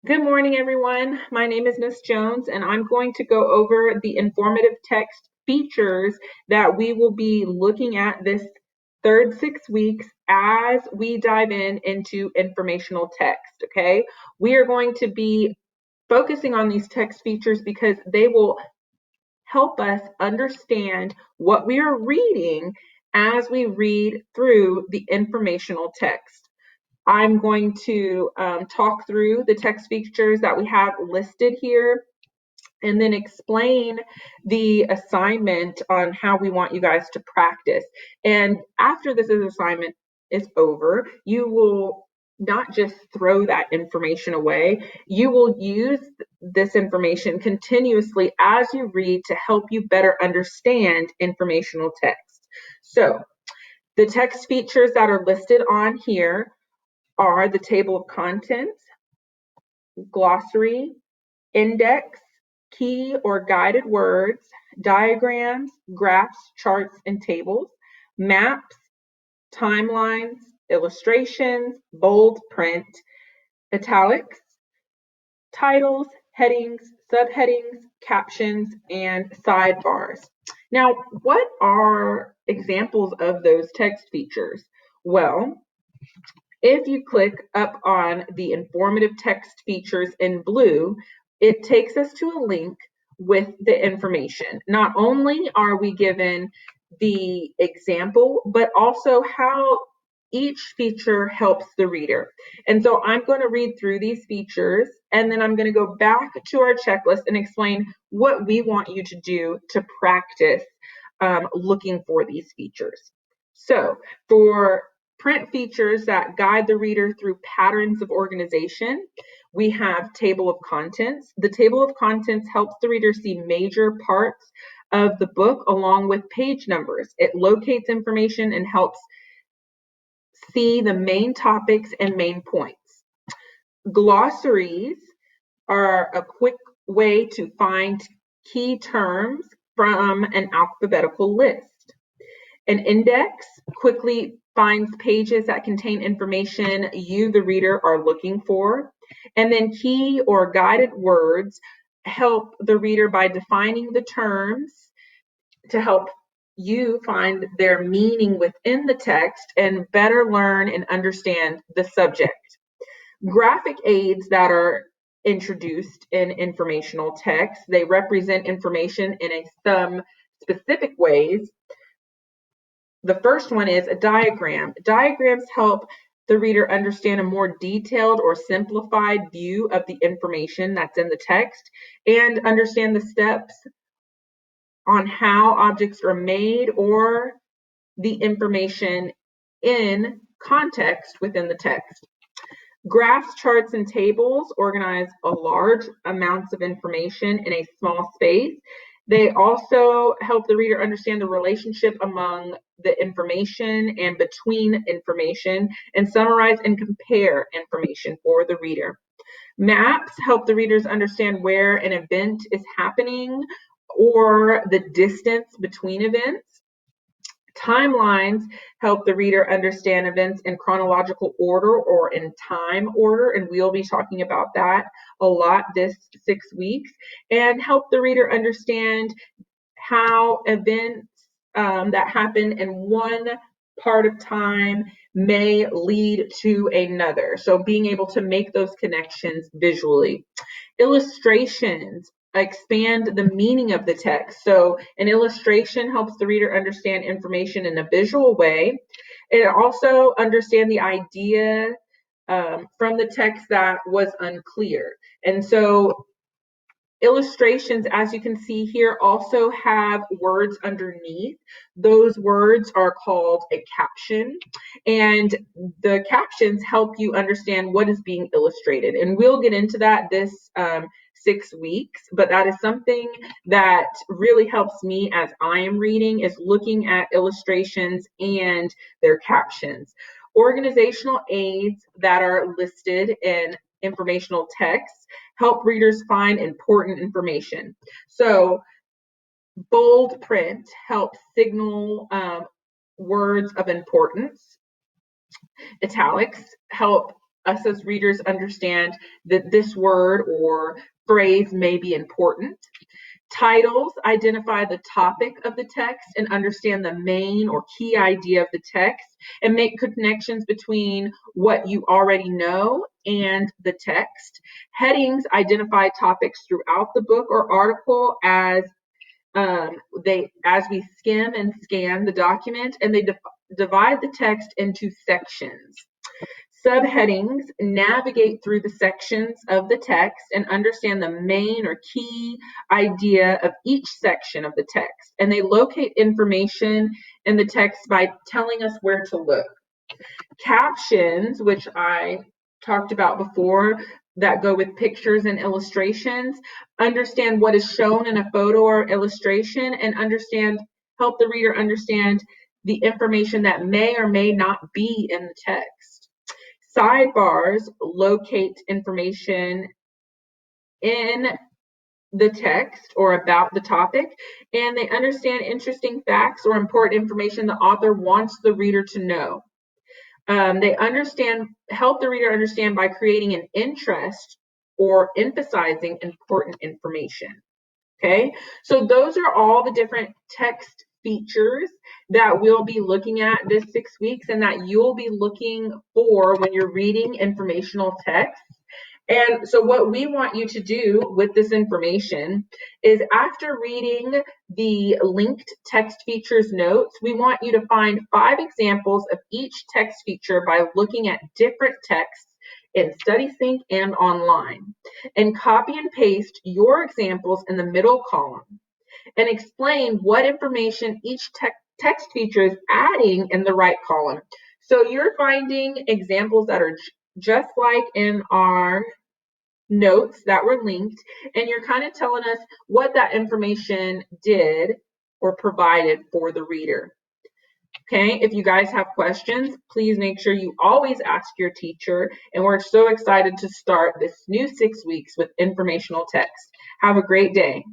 Good morning, everyone. My name is Miss Jones, and I'm going to go over the informative text features that we will be looking at this third 6 weeks as we dive into informational text. Okay, we are going to be focusing on these text features because they will help us understand what we are reading as we read through the informational text. I'm going to talk through the text features that we have listed here and then explain the assignment on how we want you guys to practice. And after this assignment is over, you will not just throw that information away, you will use this information continuously as you read to help you better understand informational text. So, the text features that are listed on here are the table of contents, glossary, index, key or guided words, diagrams, graphs, charts, and tables, maps, timelines, illustrations, bold print, italics, titles, headings, subheadings, captions, and sidebars. Now, what are examples of those text features? Well, if you click up on the informative text features in blue, it takes us to a link with the information. Not only are we given the example, but also how each feature helps the reader. And so I'm going to read through these features and then I'm going to go back to our checklist and explain what we want you to do to practice looking for these features. So for print features that guide the reader through patterns of organization, we have table of contents. The table of contents helps the reader see major parts of the book along with page numbers. It locates information and helps see the main topics and main points. Glossaries are a quick way to find key terms from an alphabetical list. An index quickly finds pages that contain information you, the reader, are looking for. And then key or guided words help the reader by defining the terms to help you find their meaning within the text and better learn and understand the subject. Graphic aids that are introduced in informational text, they represent information in some specific ways. The first one is a diagram. Diagrams help the reader understand a more detailed or simplified view of the information that's in the text and understand the steps on how objects are made or the information in context within the text. Graphs, charts, and tables organize a large amounts of information in a small space. They also help the reader understand the relationship among the information and between information and summarize and compare information for the reader. Maps help the readers understand where an event is happening or the distance between events. Timelines help the reader understand events in chronological order or in time order, and we'll be talking about that a lot this 6 weeks, and help the reader understand how events that happen in one part of time may lead to another. So being able to make those connections visually. Illustrations expand the meaning of the text. So an illustration helps the reader understand information in a visual way. It also understand the idea from the text that was unclear. And so illustrations, as you can see here, also have words underneath. Those words are called a caption, and the captions help you understand what is being illustrated. And we'll get into that this 6 weeks, but that is something that really helps me as I am reading, is looking at illustrations and their captions. Organizational aids that are listed in informational text help readers find important information. So bold print helps signal words of importance. Italics help us as readers understand that this word or phrase may be important. Titles identify the topic of the text and understand the main or key idea of the text and make connections between what you already know and the text. Headings identify topics throughout the book or article as we skim and scan the document, and they divide the text into sections. Subheadings navigate through the sections of the text and understand the main or key idea of each section of the text. And they locate information in the text by telling us where to look. Captions, which I talked about before, that go with pictures and illustrations, understand what is shown in a photo or illustration and help the reader understand the information that may or may not be in the text. Sidebars locate information in the text or about the topic, and they understand interesting facts or important information the author wants the reader to know. They help the reader understand by creating an interest or emphasizing important information. Okay, so those are all the different text features that we'll be looking at this 6 weeks and that you'll be looking for when you're reading informational text. And so what we want you to do with this information is, after reading the linked text features notes, we want you to find 5 examples of each text feature by looking at different texts in StudySync and online, and copy and paste your examples in the middle column and explain what information each text feature is adding in the right column. So you're finding examples that are just like in our notes that were linked, and you're kind of telling us what that information did or provided for the reader. Okay, if you guys have questions, please make sure you always ask your teacher, and we're so excited to start this new 6 weeks with informational text. Have a great day.